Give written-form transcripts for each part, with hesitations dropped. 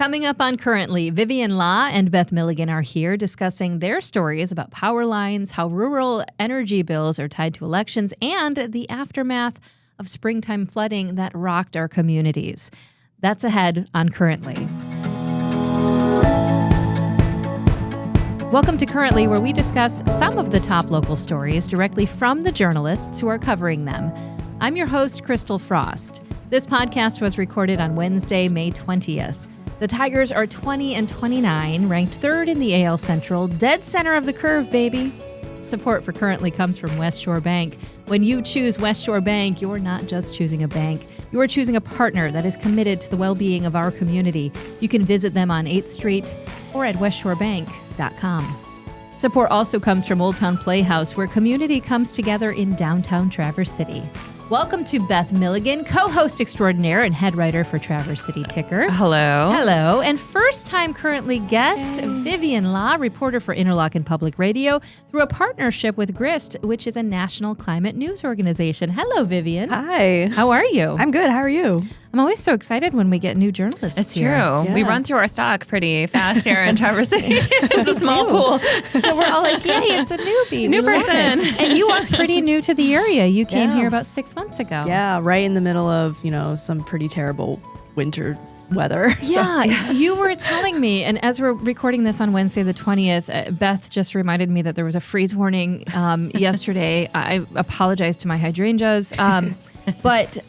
Coming up on Currently, Vivian and Beth Milligan are here discussing their stories about power lines, how rural energy bills are tied to elections, and the aftermath of springtime flooding that rocked our communities. That's ahead on Currently. Welcome to Currently, where we discuss some of the top local stories directly from the journalists who are covering them. I'm your host, Christal Frost. This podcast was recorded on Wednesday, May 20th. The Tigers are 20-29, ranked third in the AL Central, dead center of the curve, baby. Support for Currently comes from West Shore Bank. When you choose West Shore Bank, you're not just choosing a bank. You are choosing a partner that is committed to the well-being of our community. You can visit them on 8th Street or at westshorebank.com. Support also comes from Old Town Playhouse, where community comes together in downtown Traverse City. Welcome to Beth Milligan, co-host extraordinaire and head writer for Traverse City Ticker. Hello. Hello. And first-time Currently guest, Vivian, reporter for Interlochen Public Radio, through a partnership with GRIST, which is a national climate news organization. Hello, Vivian. Hi. How are you? I'm good. How are you? I'm always so excited when we get new journalists. It's here. true. Yeah. We run through our stock pretty fast here in Traverse City. It's a small pool. So we're all like, yay, it's a newbie. New We love person. it. And you are pretty new to the area. You came Yeah. here about 6 months ago. Yeah, right in the middle of, some pretty terrible winter weather. Yeah, you were telling me, and as we're recording this on Wednesday the 20th, Beth just reminded me that there was a freeze warning yesterday. I apologize to my hydrangeas, but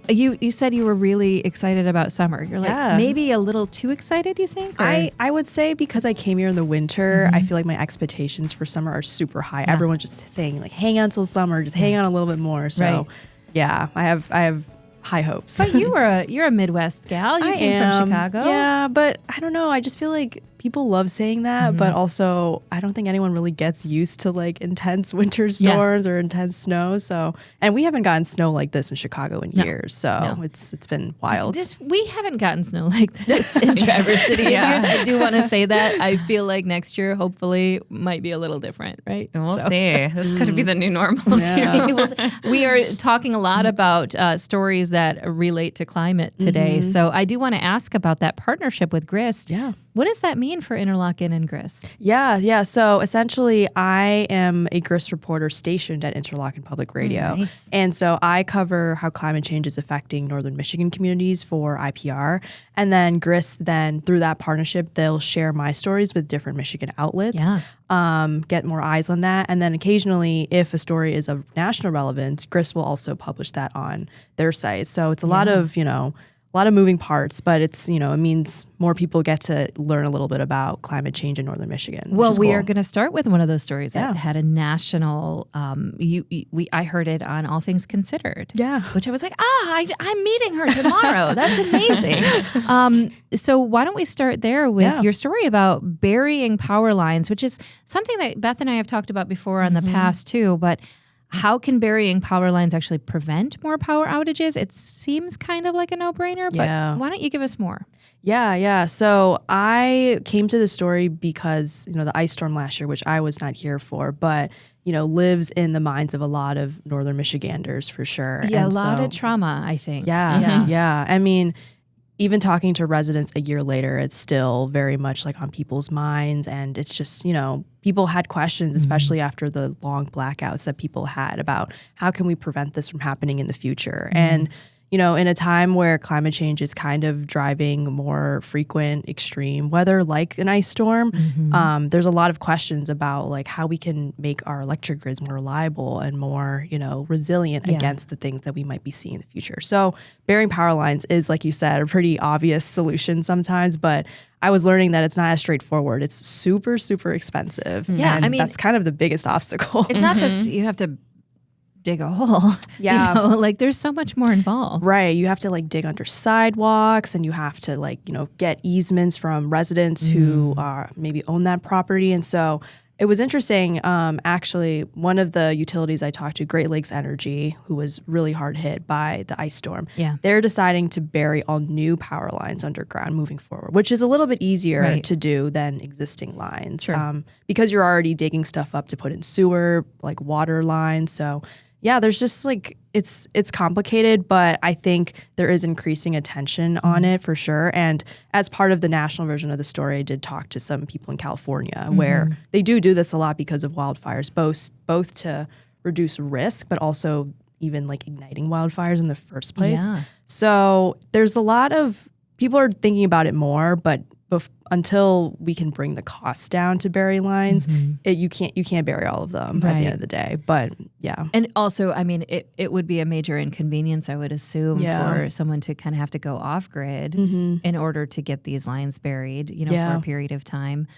you said you were really excited about summer. You're like, maybe a little too excited, you think? Or? I would say because I came here in the winter, I feel like my expectations for summer are super high. Yeah. Everyone's just saying like, hang on till summer, just hang on a little bit more. So Right. yeah, I have high hopes. But you're a Midwest gal. You came from Chicago. Yeah, but I don't know. I just feel like people love saying that, but also I don't think anyone really gets used to like intense winter storms or intense snow. So, and we haven't gotten snow like this in Chicago in years. So it's been wild. We haven't gotten snow like this in Traverse City in years. I do want to say that. I feel like next year, hopefully, might be a little different, right? We'll see. This could be the new normal. Yeah. We are talking a lot about stories that relate to climate today. So I do want to ask about that partnership with GRIST. Yeah. What does that mean for Interlochen and GRIST? Yeah. So essentially, I am a GRIST reporter stationed at Interlochen Public Radio. Nice. And so I cover how climate change is affecting northern Michigan communities for IPR. And then GRIST, through that partnership, they'll share my stories with different Michigan outlets, get more eyes on that. And then occasionally, if a story is of national relevance, GRIST will also publish that on their site. So it's a lot of, a lot of moving parts, but it's, it means more people get to learn a little bit about climate change in northern Michigan. Well, we are going to start with one of those stories that Yeah. had a national, I heard it on All Things Considered. Yeah. Which I was like, I'm meeting her tomorrow. That's amazing. So why don't we start there with your story about burying power lines, which is something that Beth and I have talked about before on the past too, but how can burying power lines actually prevent more power outages? It seems kind of like a no-brainer, but why don't you give us more? Yeah. So I came to this story because, the ice storm last year, which I was not here for, but, lives in the minds of a lot of northern Michiganders for sure. Yeah, and a lot of trauma, I think. Yeah. I mean, even talking to residents a year later, it's still very much like on people's minds. And it's just, people had questions, especially after the long blackouts that people had about how can we prevent this from happening in the future. And, in a time where climate change is kind of driving more frequent extreme weather like an ice storm, there's a lot of questions about like how we can make our electric grids more reliable and more, resilient against the things that we might be seeing in the future. So burying power lines is, like you said, a pretty obvious solution sometimes, but I was learning that it's not as straightforward. It's super, super expensive. Yeah, and I mean, that's kind of the biggest obstacle. It's not just you have to dig a hole. Yeah. There's so much more involved. Right. You have to dig under sidewalks, and you have to get easements from residents who maybe own that property. And so it was interesting. Actually, one of the utilities I talked to, Great Lakes Energy, who was really hard hit by the ice storm, they're deciding to bury all new power lines underground moving forward, which is a little bit easier to do than existing lines. Sure. Because you're already digging stuff up to put in sewer, like water lines. So Yeah, there's just like it's complicated, but I think there is increasing attention on it for sure. And as part of the national version of the story, I did talk to some people in California where they do this a lot because of wildfires, both to reduce risk, but also even like igniting wildfires in the first place. Yeah. So there's a lot of people are thinking about it more, but until we can bring the costs down to bury lines, you can't bury all of them at the end of the day. But yeah, and also, I mean, it would be a major inconvenience, I would assume, for someone to kind of have to go off grid in order to get these lines buried, for a period of time.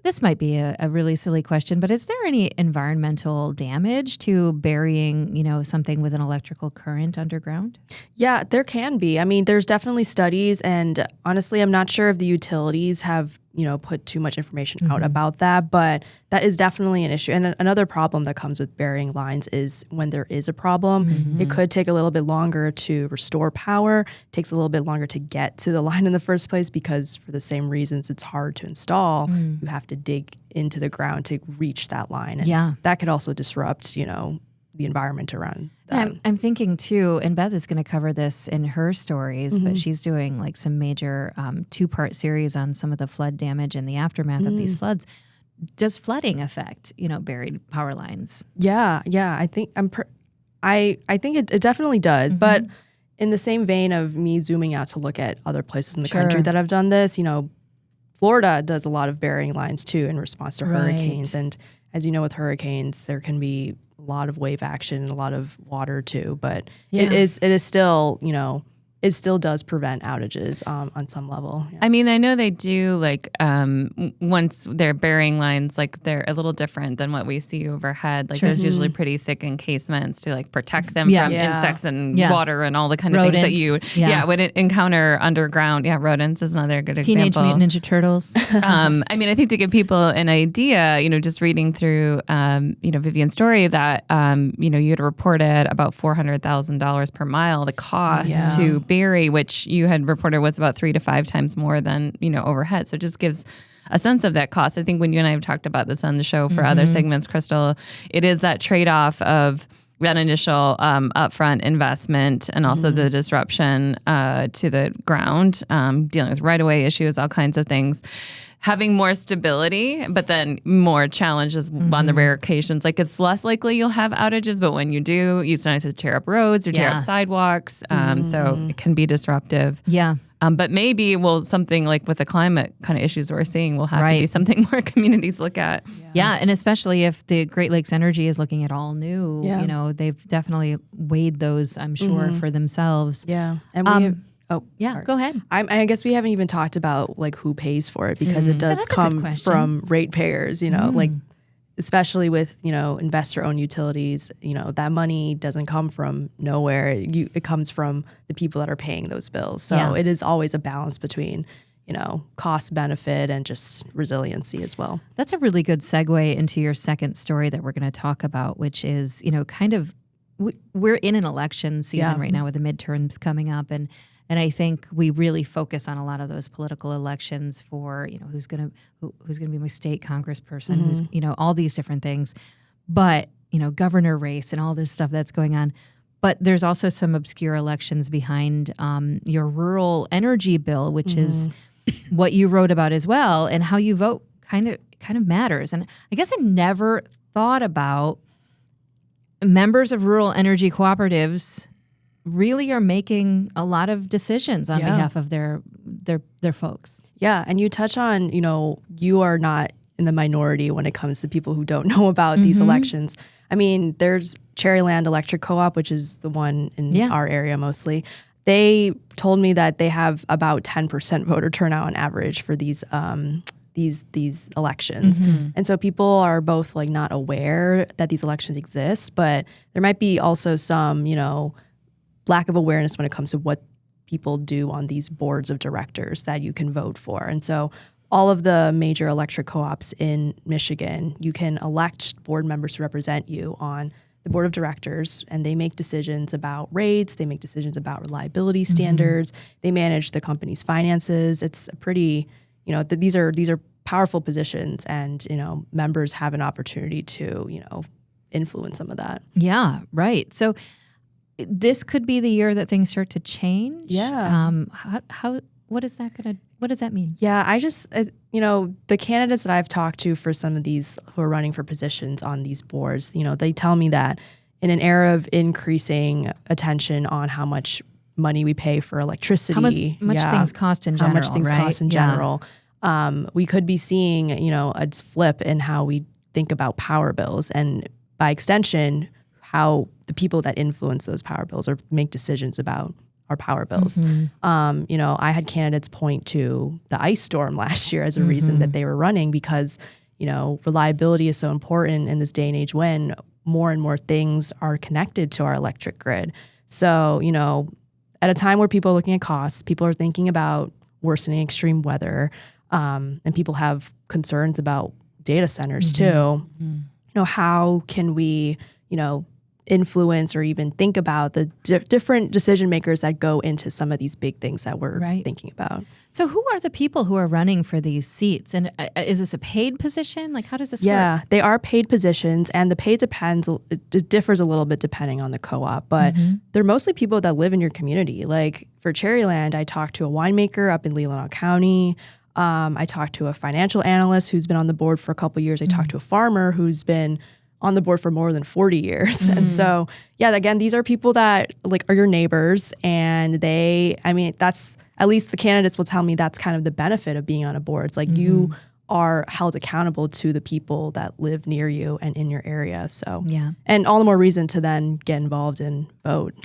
This might be a really silly question, but is there any environmental damage to burying, something with an electrical current underground? Yeah, there can be. I mean, there's definitely studies, and honestly, I'm not sure if the utilities have, put too much information out about that, but that is definitely an issue. And another problem that comes with burying lines is when there is a problem, it could take a little bit longer to restore power. It takes a little bit longer to get to the line in the first place because for the same reasons it's hard to install, you have to dig into the ground to reach that line. And that could also disrupt, the environment around that. I'm thinking too, and Beth is going to cover this in her stories, but she's doing like some major 2-part series on some of the flood damage and the aftermath of these floods. Does flooding affect, buried power lines? Yeah. I think I think it definitely does, but in the same vein of me zooming out to look at other places in the country that have done this, Florida does a lot of burying lines too in response to hurricanes, and as you know, with hurricanes, there can be a lot of wave action and a lot of water too, but it is still, it still does prevent outages on some level. Yeah. I mean, I know they do like once they're burying lines, like they're a little different than what we see overhead. Like there's usually pretty thick encasements to like protect them from insects and water and all the kind of rodents. things that you would encounter underground. Yeah, rodents is another good Teenage example. Mutant Ninja Turtles. I mean, I think to give people an idea, just reading through, Vivian's story that, you had reported about $400,000 per mile, the cost to bury, which you had reported was about 3 to 5 times more than, overhead. So it just gives a sense of that cost. I think when you and I have talked about this on the show for other segments, Christal, it is that trade-off of that initial upfront investment and also the disruption to the ground, dealing with right-of-way issues, all kinds of things. Having more stability, but then more challenges on the rare occasions. Like it's less likely you'll have outages, but when you do, you sometimes have to tear up roads or tear up sidewalks. So it can be disruptive. Yeah. But maybe something like with the climate kind of issues we're seeing will have to be something more communities look at. Yeah, and especially if the Great Lakes Energy is looking at all new, they've definitely weighed those, I'm sure, for themselves. Yeah. And go ahead. I guess we haven't even talked about like who pays for it because it does come from ratepayers, like especially with, investor-owned utilities, that money doesn't come from nowhere. It comes from the people that are paying those bills. So it is always a balance between, cost benefit and just resiliency as well. That's a really good segue into your second story that we're going to talk about, which is, kind of we're in an election season right now with the midterms coming up, and I think we really focus on a lot of those political elections for, who's going to be my state congressperson, who's, all these different things. But, governor race and all this stuff that's going on. But there's also some obscure elections behind your rural energy bill, which is what you wrote about as well, and how you vote kind of matters. And I guess I never thought about members of rural energy cooperatives really are making a lot of decisions on behalf of their folks. Yeah, and you touch on, you are not in the minority when it comes to people who don't know about these elections. I mean, there's Cherryland Electric Co-op, which is the one in our area mostly. They told me that they have about 10% voter turnout on average for these elections. And so people are both like not aware that these elections exist, but there might be also some, lack of awareness when it comes to what people do on these boards of directors that you can vote for. And so all of the major electric co-ops in Michigan, you can elect board members to represent you on the board of directors, and they make decisions about rates, they make decisions about reliability standards, they manage the company's finances. It's a pretty, these are powerful positions, and, members have an opportunity to, influence some of that. Yeah, right. So this could be the year that things start to change. Yeah. What does that mean? Yeah, I just, the candidates that I've talked to for some of these who are running for positions on these boards, they tell me that in an era of increasing attention on how much money we pay for electricity, how much things cost in general, general, we could be seeing, a flip in how we think about power bills, and by extension, how the people that influence those power bills or make decisions about our power bills. I had candidates point to the ice storm last year as a reason that they were running because, reliability is so important in this day and age when more and more things are connected to our electric grid. So, at a time where people are looking at costs, people are thinking about worsening extreme weather, and people have concerns about data centers too. How can we, influence or even think about the different decision makers that go into some of these big things that we're thinking about? So who are the people who are running for these seats? And is this a paid position? Like, how does this work? Yeah, they are paid positions, and the pay it differs a little bit depending on the co-op, but they're mostly people that live in your community. Like for Cherryland, I talked to a winemaker up in Leelanau County. I talked to a financial analyst who's been on the board for a couple of years. I talked to a farmer who's been on the board for more than 40 years. And so, again, these are people that are your neighbors, and that's, at least the candidates will tell me that's kind of the benefit of being on a board. It's like you are held accountable to the people that live near you and in your area. So, and all the more reason to then get involved and vote.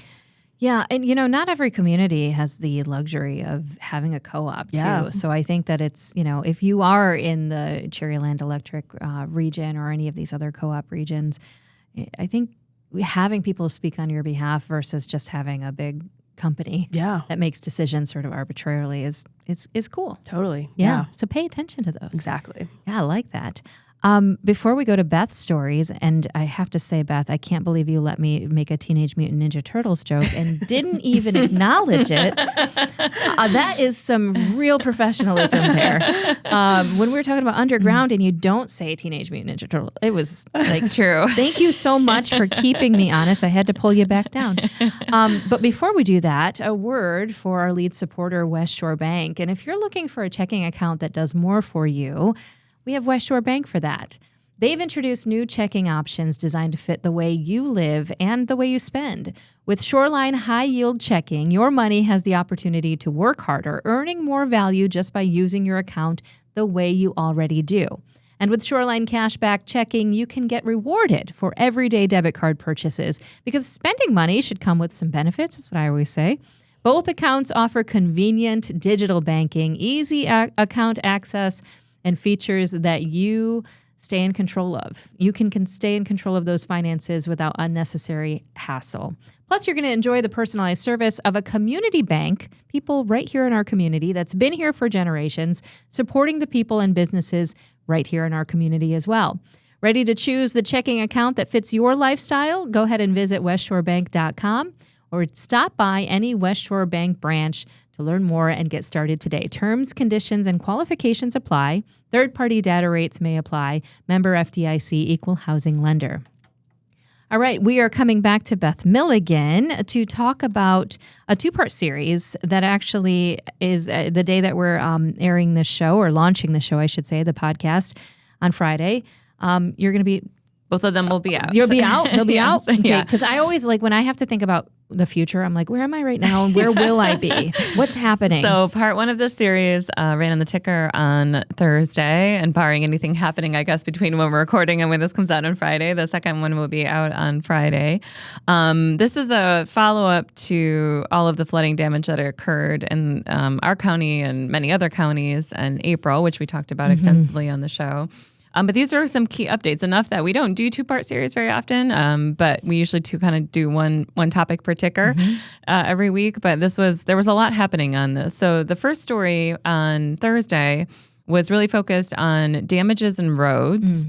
Yeah. And, not every community has the luxury of having a co-op, too. So I think that it's, if you are in the Cherryland Electric region or any of these other co-op regions, I think having people speak on your behalf versus just having a big company that makes decisions sort of arbitrarily is cool. Totally. Yeah. So pay attention to those. Exactly. Yeah, I like that. Before we go to Beth's stories, and I have to say, Beth, I can't believe you let me make a Teenage Mutant Ninja Turtles joke and didn't even acknowledge it. That is some real professionalism there. When we were talking about underground and you don't say Teenage Mutant Ninja Turtles, it was true. Thank you so much for keeping me honest. I had to pull you back down. But before we do that, a word for our lead supporter, West Shore Bank. And if you're looking for a checking account that does more for you, we have West Shore Bank for that. They've introduced new checking options designed to fit the way you live and the way you spend. With Shoreline High Yield Checking, your money has the opportunity to work harder, earning more value just by using your account the way you already do. And with Shoreline Cashback Checking, you can get rewarded for everyday debit card purchases because spending money should come with some benefits. That's what I always say. Both accounts offer convenient digital banking, easy account access, and features that you stay in control of. You can stay in control of those finances without unnecessary hassle. Plus, you're going to enjoy the personalized service of a community bank, people right here in our community that's been here for generations, supporting the people and businesses right here in our community as well. Ready to choose the checking account that fits your lifestyle? Go ahead and visit westshorebank.com or stop by any West Shore Bank branch to learn more and get started today. Terms, conditions, and qualifications apply. Third-party data rates may apply. Member FDIC, equal housing lender. All right, we are coming back to Beth Milligan to talk about a two-part series that actually is the day that we're airing this show, or launching the show, I should say, the podcast on Friday. You're going to be... Both of them will be out. You'll be out? They'll be out? Okay, yeah. Because I always, when I have to think about the future, I'm like, where am I right now and where will I be? What's happening? So part one of this series ran on the ticker on Thursday, and barring anything happening, I guess, between when we're recording and when this comes out on Friday, the second one will be out on Friday. This is a follow-up to all of the flooding damage that occurred in our county and many other counties in April, which we talked about extensively on the show. But these are some key updates, enough that we don't do two-part series very often, but we usually kind of do one topic per ticker every week. But there was a lot happening on this. So the first story on Thursday was really focused on damages in roads.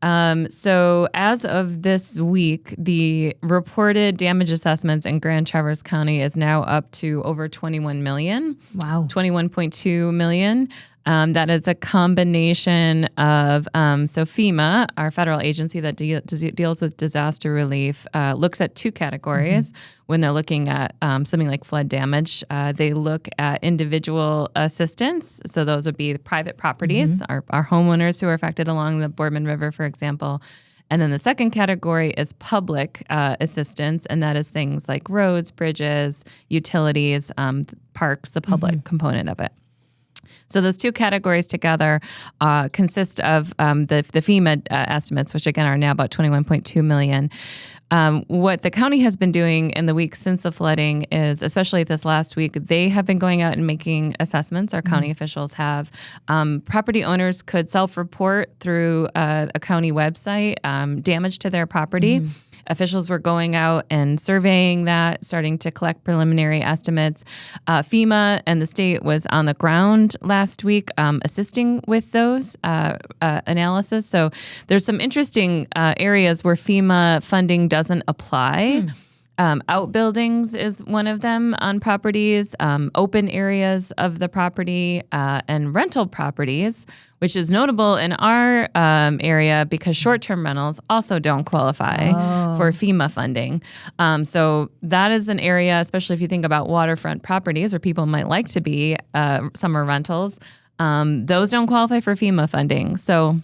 So as of this week, the reported damage assessments in Grand Traverse County is now up to over 21 million. Wow. 21.2 million. That is a combination of, so FEMA, our federal agency that deals with disaster relief, looks at two categories when they're looking at something like flood damage. They look at individual assistance. So those would be the private properties, our homeowners who are affected along the Boardman River, for example. And then the second category is public assistance, and that is things like roads, bridges, utilities, parks, the public component of it. So those two categories together consist of the FEMA estimates, which again are now about $21.2 million. What the county has been doing in the weeks since the flooding is, especially this last week, they have been going out and making assessments. Our county officials have. Property owners could self-report through a county website damage to their property. Officials were going out and surveying that, starting to collect preliminary estimates. FEMA and the state was on the ground last week assisting with those analysis. So there's some interesting areas where FEMA funding doesn't apply. Outbuildings is one of them on properties, open areas of the property, and rental properties, which is notable in our area because short-term rentals also don't qualify for FEMA funding. So that is an area, especially if you think about waterfront properties where people might like to be summer rentals, those don't qualify for FEMA funding. So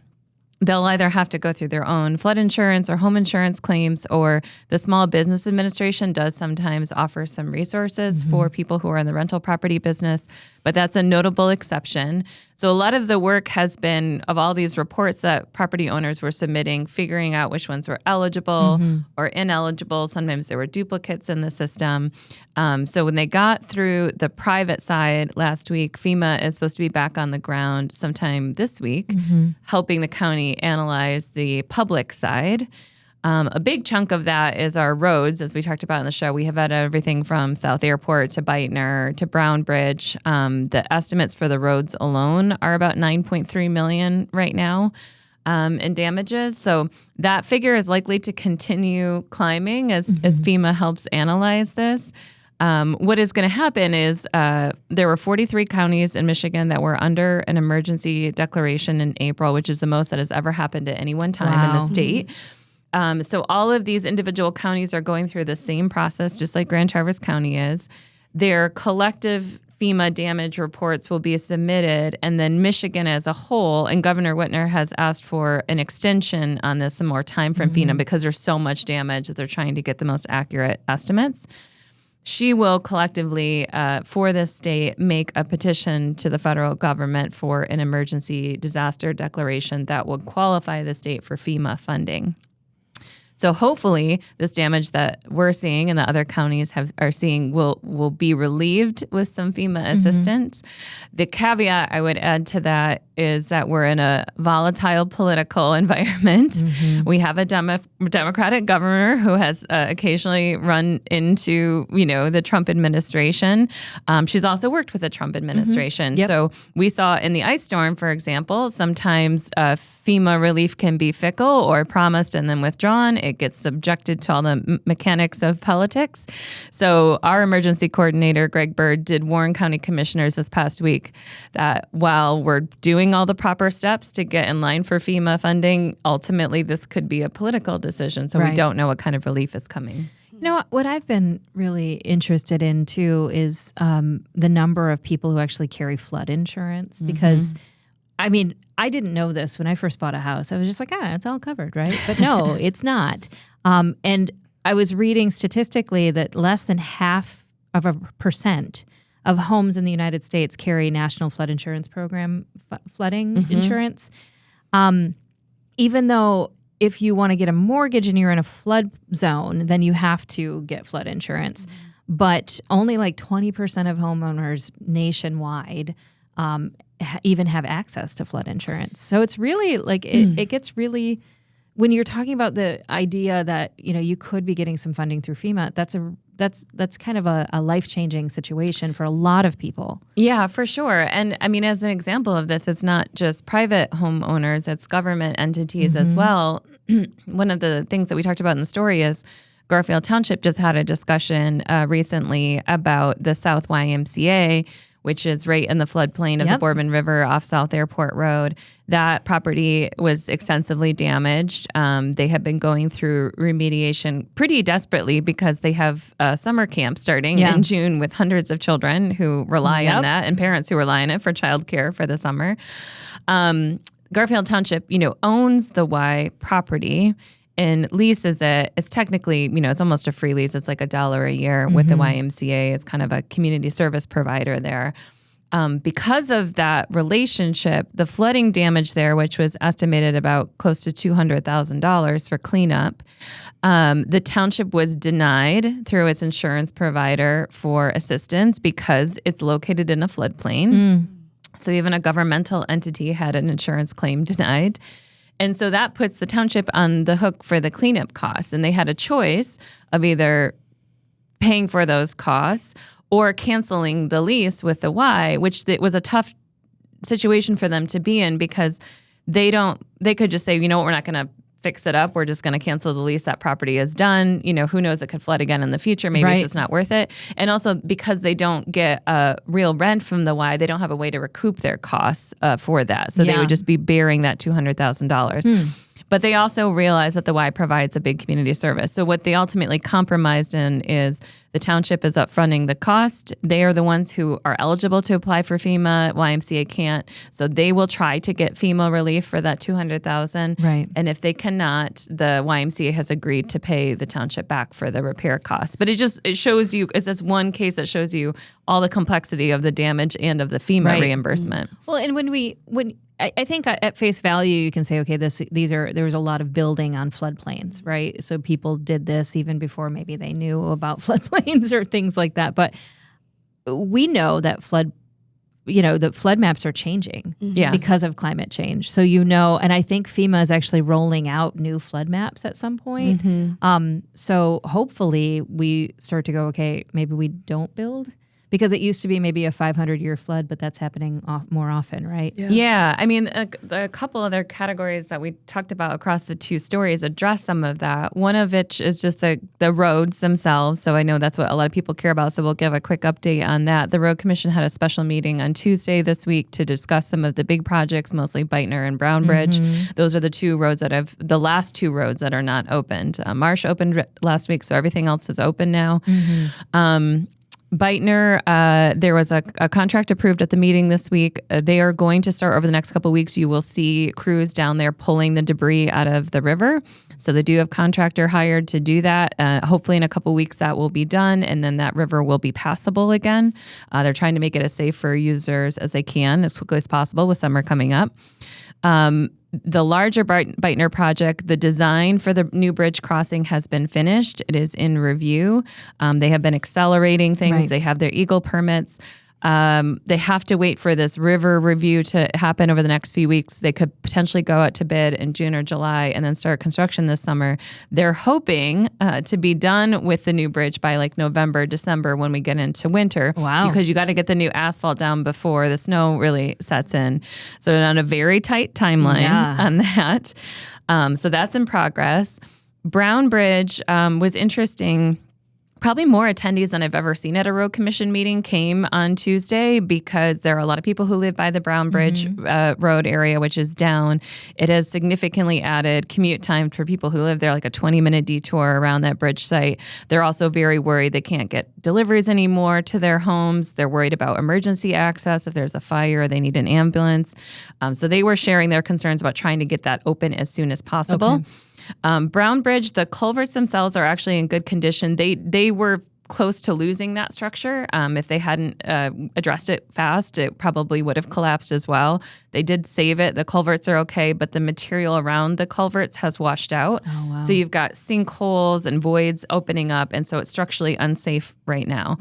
they'll either have to go through their own flood insurance or home insurance claims, or the Small Business Administration does sometimes offer some resources for people who are in the rental property business, but that's a notable exception. So a lot of the work has been, of all these reports that property owners were submitting, figuring out which ones were eligible or ineligible. Sometimes there were duplicates in the system. So when they got through the private side last week, FEMA is supposed to be back on the ground sometime this week, helping the county analyze the public side. A big chunk of that is our roads, as we talked about in the show. We have had everything from South Airport to Beitner to Brown Bridge. The estimates for the roads alone are about $9.3 million right now in damages. So that figure is likely to continue climbing as FEMA helps analyze this. What is going to happen is there were 43 counties in Michigan that were under an emergency declaration in April, which is the most that has ever happened at any one time in the state. So all of these individual counties are going through the same process, just like Grand Traverse County is. Their collective FEMA damage reports will be submitted, and then Michigan as a whole, and Governor Whitner has asked for an extension on this, some more time from FEMA, because there's so much damage that they're trying to get the most accurate estimates. She will collectively, for this state, make a petition to the federal government for an emergency disaster declaration that would qualify the state for FEMA funding. So hopefully this damage that we're seeing and the other counties are seeing will be relieved with some FEMA assistance. The caveat I would add to that is that we're in a volatile political environment. We have a Democratic governor who has occasionally run into, the Trump administration. She's also worked with the Trump administration. So we saw in the ice storm, for example, sometimes FEMA relief can be fickle or promised and then withdrawn. It gets subjected to all the mechanics of politics. So our emergency coordinator, Greg Bird, did warn county commissioners this past week that while we're doing all the proper steps to get in line for FEMA funding, ultimately this could be a political decision. So we don't know what kind of relief is coming. What I've been really interested in too is the number of people who actually carry flood insurance, because I didn't know this when I first bought a house. I was just like, it's all covered, right? But no, it's not. And I was reading statistically that less than 0.5% of homes in the United States carry National Flood Insurance Program flooding insurance. Even though if you want to get a mortgage and you're in a flood zone, then you have to get flood insurance. But only like 20% of homeowners nationwide even have access to flood insurance. So it's really like it gets really, when you're talking about the idea that you could be getting some funding through FEMA, that's kind of a life-changing situation for a lot of people. Yeah, for sure. And as an example of this, it's not just private homeowners, it's government entities as well. One of the things that we talked about in the story is Garfield Township just had a discussion recently about the South YMCA, which is right in the floodplain of the Bourbon River off South Airport Road. That property was extensively damaged. They have been going through remediation pretty desperately because they have a summer camp starting in June with hundreds of children who rely on that and parents who rely on it for childcare for the summer. Garfield Township, owns the Y property and leases it. It's technically, it's almost a free lease. It's like $1 a year with the YMCA. It's kind of a community service provider there. Because of that relationship, the flooding damage there, which was estimated about close to $200,000 for cleanup, the township was denied through its insurance provider for assistance because it's located in a floodplain. So even a governmental entity had an insurance claim denied. And so that puts the township on the hook for the cleanup costs. And they had a choice of either paying for those costs or canceling the lease with the Y, which it was a tough situation for them to be in because they could just say, we're not going to fix it up. We're just going to cancel the lease. That property is done. Who knows, it could flood again in the future. Maybe it's just not worth it. And also because they don't get a real rent from the Y, they don't have a way to recoup their costs for that. So they would just be bearing that $200,000. But they also realize that the Y provides a big community service. So what they ultimately compromised in is the township is upfronting the cost. They are the ones who are eligible to apply for FEMA. YMCA can't. So they will try to get FEMA relief for that $200,000. Right. And if they cannot, the YMCA has agreed to pay the township back for the repair costs. But it shows you, it's this one case that shows you all the complexity of the damage and of the FEMA reimbursement. Well, and when I think at face value, you can say, okay, there was a lot of building on floodplains, right? So people did this even before maybe they knew about floodplains or things like that. But we know that the flood maps are changing because of climate change. So, and I think FEMA is actually rolling out new flood maps at some point. So hopefully we start to go, okay, maybe we don't build. Because it used to be maybe a 500-year flood, but that's happening more often, right? Yeah. I mean, a couple other categories that we talked about across the two stories address some of that. One of which is just the roads themselves. So I know that's what a lot of people care about. So we'll give a quick update on that. The Road Commission had a special meeting on Tuesday this week to discuss some of the big projects, mostly Beitner and Brown Bridge. Those are the last two roads that are not opened. Marsh opened last week, so everything else is open now. Beitner, there was a contract approved at the meeting this week. They are going to start over the next couple of weeks. You will see crews down there pulling the debris out of the river. So they do have contractor hired to do that. Hopefully in a couple of weeks that will be done, and then that river will be passable again. They're trying to make it as safe for users as they can, as quickly as possible with summer coming up. The larger Beitner project, the design for the new bridge crossing has been finished. It is in review. They have been accelerating things. Right. They have their Eagle permits. They have to wait for this river review to happen over the next few weeks. They could potentially go out to bid in June or July and then start construction this summer. They're hoping to be done with the new bridge by like November, December when we get into winter. Wow. Because you got to get the new asphalt down before the snow really sets in. So they're on a very tight timeline on that. So that's in progress. Brown Bridge was interesting. Probably more attendees than I've ever seen at a road commission meeting came on Tuesday because there are a lot of people who live by the Brown Bridge road area, which is down. It has significantly added commute time for people who live there, like a 20-minute detour around that bridge site. They're also very worried they can't get deliveries anymore to their homes. They're worried about emergency access. If there's a fire, they need an ambulance. So they were sharing their concerns about trying to get that open as soon as possible. Okay. Brown Bridge, the culverts themselves are actually in good condition. They were close to losing that structure. If they hadn't addressed it fast, it probably would have collapsed as well. They did save it. The culverts are okay, but the material around the culverts has washed out. Oh, wow. So you've got sinkholes and voids opening up, and so it's structurally unsafe right now.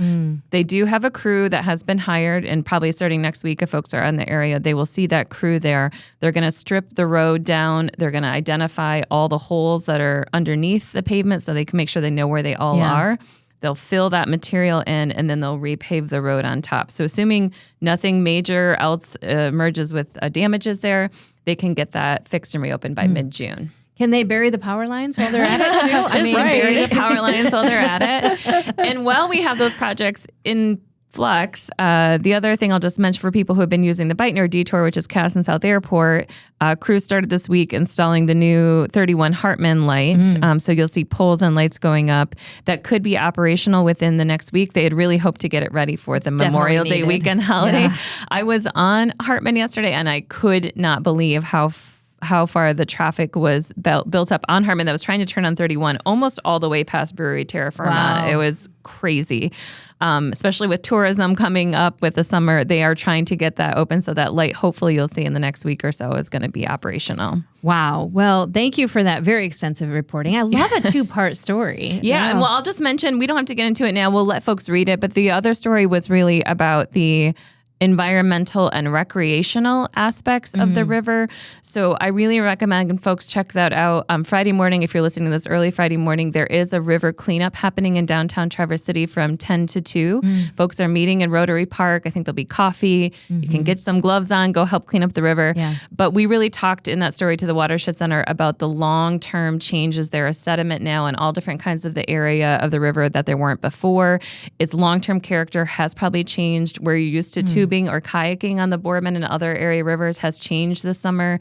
They do have a crew that has been hired, and probably starting next week, if folks are in the area, they will see that crew there. They're going to strip the road down. They're going to identify all the holes that are underneath the pavement so they can make sure they know where they all are. They'll fill that material in, and then they'll repave the road on top. So assuming nothing major else emerges with damages there, they can get that fixed and reopened by mid-June. Can they bury the power lines while they're at it too? I mean, bury the power lines while they're at it. And while we have those projects in flux. The other thing I'll just mention for people who have been using the Beitner Detour, which is Cass and South Airport, crews started this week installing the new 31 Hartman light. So you'll see poles and lights going up that could be operational within the next week. They had really hoped to get it ready for the Memorial Day weekend holiday. Yeah. I was on Hartman yesterday and I could not believe how far the traffic was built up on Hartman that was trying to turn on 31 almost all the way past Brewery Terra Firma. Wow. It was crazy. Especially with tourism coming up with the summer, they are trying to get that open. So that light, hopefully you'll see in the next week or so, is going to be operational. Wow. Well, thank you for that very extensive reporting. I love a 2-part story. Yeah. And well, I'll just mention, we don't have to get into it now. We'll let folks read it. But the other story was really about the environmental and recreational aspects of the river. So I really recommend folks check that out. Friday morning, if you're listening to this early Friday morning, there is a river cleanup happening in downtown Traverse City from 10 to 2. Folks are meeting in Rotary Park. I think there'll be coffee. You can get some gloves on, go help clean up the river. Yeah. But we really talked in that story to the Watershed Center about the long-term changes. There is sediment now in all different kinds of the area of the river that there weren't before. Its long-term character has probably changed. Where you used to tubing or kayaking on the Boardman and other area rivers has changed this summer.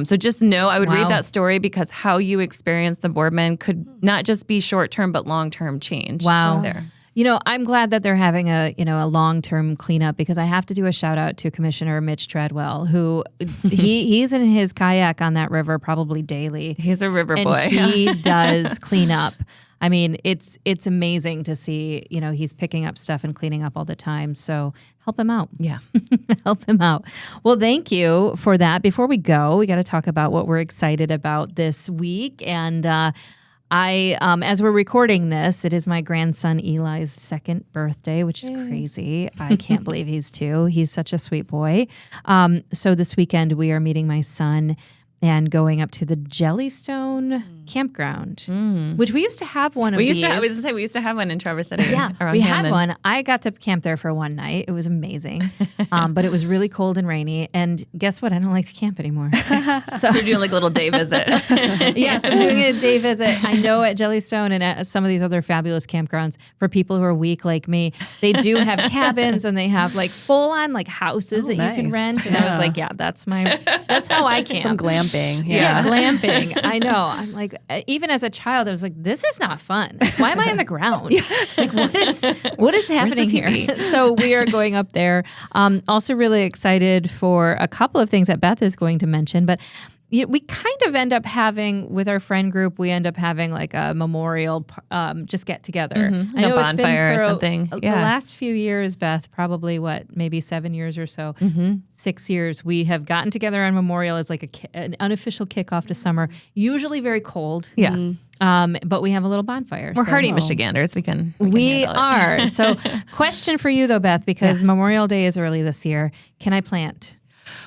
So just know, I would read that story because how you experience the Boardman could not just be short-term, but long-term change. Wow. There. You know, I'm glad that they're having a long-term cleanup because I have to do a shout out to Commissioner Mitch Treadwell, who he's in his kayak on that river probably daily. He's a river and boy. He does clean up. I mean, it's amazing to see, he's picking up stuff and cleaning up all the time. So help him out. Yeah. Help him out. Well, thank you for that. Before we go, we got to talk about what we're excited about this week. And as we're recording this, it is my grandson Eli's 2nd birthday, which is crazy. I can't believe he's 2. He's such a sweet boy. So this weekend we are meeting my son and going up to the Jellystone campground, which we used to have one of these. I was going to say, we used to have one in Traverse City. Yeah, we had one. I got to camp there for one night. It was amazing, but it was really cold and rainy. And guess what? I don't like to camp anymore. So you're doing like a little day visit. Yeah, so I'm doing a day visit. I know at Jellystone and at some of these other fabulous campgrounds, for people who are weak like me, they do have cabins and they have like full-on like houses that you can rent. And I was like, that's how I camp. Some glamping. Yeah, glamping. I know. I'm like, even as a child, I was like, this is not fun. Why am I on the ground? Like, what is happening here? So we are going up there. Also really excited for a couple of things that Beth is going to mention, but we kind of end up having, with our friend group, we end up having like a memorial just get together. I know a bonfire or something. The last few years, Beth, probably maybe 7 years or so, 6 years, we have gotten together on Memorial as like an unofficial kickoff to summer, usually very cold. Yeah. But we have a little bonfire. We're hardy Michiganders. We are. So question for you though, Beth, because Memorial Day is early this year. Can I plant?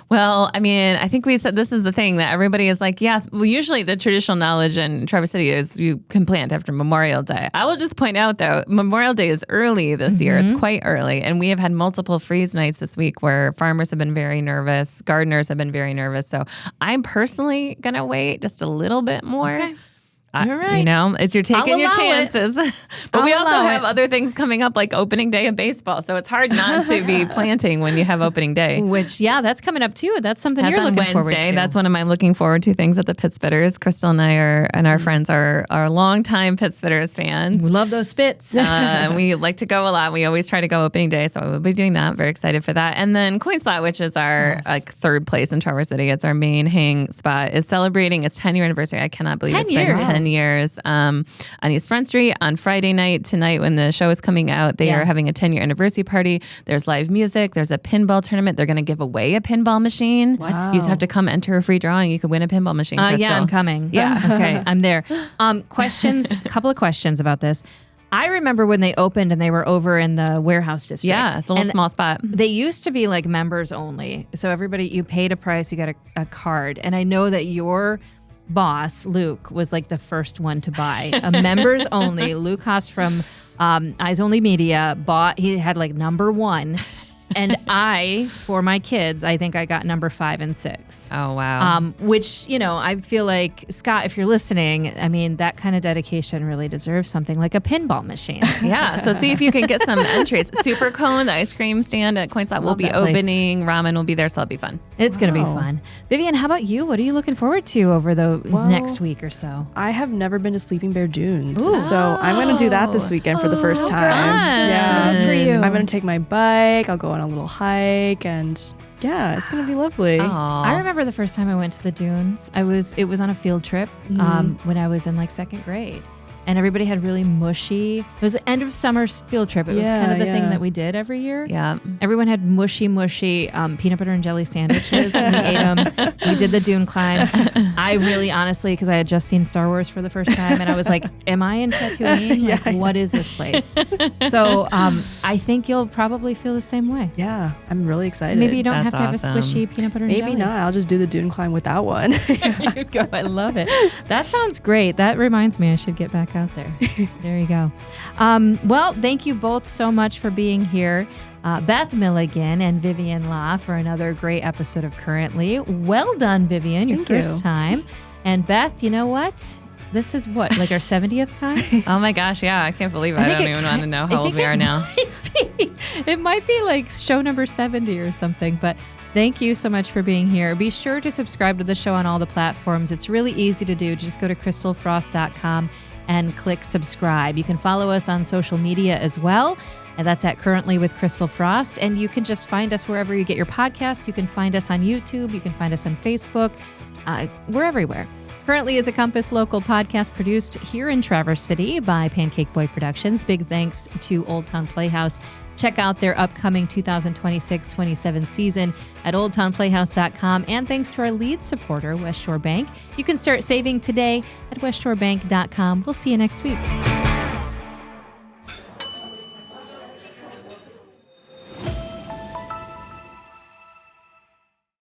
Well, I mean, I think we said this is the thing that everybody is like, yes. Well, usually the traditional knowledge in Traverse City is you can plant after Memorial Day. I will just point out, though, Memorial Day is early this year. It's quite early. And we have had multiple freeze nights this week where farmers have been very nervous. Gardeners have been very nervous. So I'm personally going to wait just a little bit more. Okay. You're right. You're taking your chances. But we also have other things coming up like opening day of baseball. So it's hard not to be planting when you have opening day. Which, that's coming up too. That's something you're looking forward to. That's one of my looking forward to things at the Pit Spitters. Christal and I and our friends are longtime Pit Spitters fans. We love those spits. We like to go a lot. We always try to go opening day. So we'll be doing that. Very excited for that. And then Coin Slot, which is our third place in Traverse City. It's our main hang spot, is celebrating its 10-year anniversary. I cannot believe it's been 10 years on East Front Street on Friday night. Tonight, when the show is coming out, they are having a 10-year anniversary party. There's live music. There's a pinball tournament. They're going to give away a pinball machine. What? You just have to come enter a free drawing. You could win a pinball machine. Yeah, I'm coming. Yeah. Okay, I'm there. Questions, a couple of questions about this. I remember when they opened and they were over in the warehouse district. Yeah, it's a little small spot. They used to be like members only. So everybody, you paid a price, you got a card. And I know that your boss, Luke, was like the first one to buy a members only. Luke Haas from Eyes Only Media he had like number 1. And for my kids, I think I got number 5 and 6. Oh, wow. Which, I feel like, Scott, if you're listening, I mean, that kind of dedication really deserves something like a pinball machine. Yeah. So see if you can get some entries. Super Cone, the ice cream stand at Coin Stop will be opening. Ramen will be there, so it'll be fun. It's going to be fun. Vivian, how about you? What are you looking forward to over the next week or so? I have never been to Sleeping Bear Dunes, so I'm going to do that this weekend for the first time. Yeah, good for you. I'm going to take my bike. I'll go on a little hike, and yeah, it's going to be lovely. I remember the first time I went to the dunes. It was on a field trip when I was in like 2nd grade. And everybody had really mushy. It was the end of summer field trip. It was kind of the thing that we did every year. Yeah. Everyone had mushy peanut butter and jelly sandwiches. And we ate them. We did the dune climb. I really, honestly, because I had just seen Star Wars for the first time, and I was like, "Am I in Tatooine? What is this place?" So I think you'll probably feel the same way. Yeah, I'm really excited. Maybe you don't That's have to have a squishy peanut butter and jelly. Maybe not. I'll just do the dune climb without one. There you go. I love it. That sounds great. That reminds me I should get back out there. There you go. Well, thank you both so much for being here. Beth Milligan and Vivian Law for another great episode of Currently. Well done, Vivian, your first time. And Beth, you know what? This is what, like our 70th time? Oh my gosh, yeah. I can't believe it. I don't even want to know how old we are now. It might be like show number 70 or something, but thank you so much for being here. Be sure to subscribe to the show on all the platforms. It's really easy to do. Just go to christalfrost.com and click subscribe. You can follow us on social media as well. And that's at Currently with Christal Frost. And you can just find us wherever you get your podcasts. You can find us on YouTube. You can find us on Facebook. We're everywhere. Currently is a Compass Local podcast produced here in Traverse City by Pancake Boy Productions. Big thanks to Old Town Playhouse. Check out their upcoming 2026-27 season at oldtownplayhouse.com. And thanks to our lead supporter, West Shore Bank. You can start saving today at westshorebank.com. We'll see you next week.